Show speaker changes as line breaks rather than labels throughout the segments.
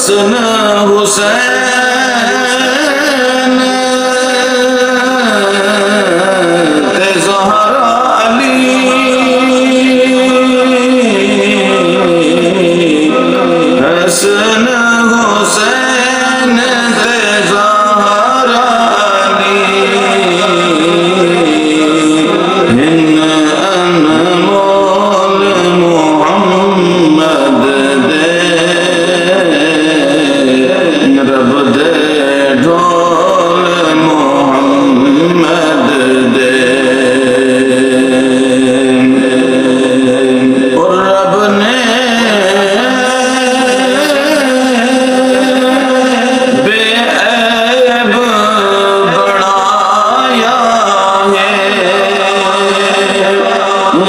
حسن حسین تے زہرا علی حسن حسین تے زہرا علی ہن انمول محمد دے رب دے ڈھول محمد دے اور رب نے بے عیب بنایا ہے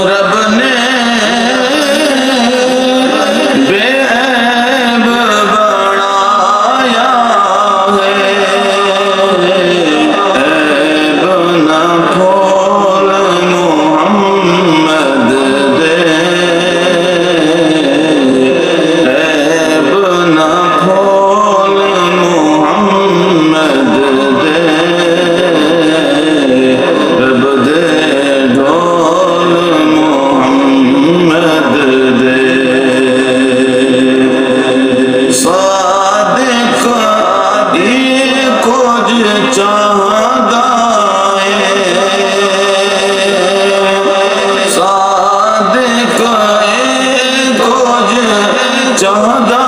رب نے بے عیب بنایا ہے عیب نہ کھول محمد دے عیب نہ کھول محمد دے رب دے ڈھول محمد دے صادق یہ کچھ چاہتا ہے صادق یہ کچھ چاہتا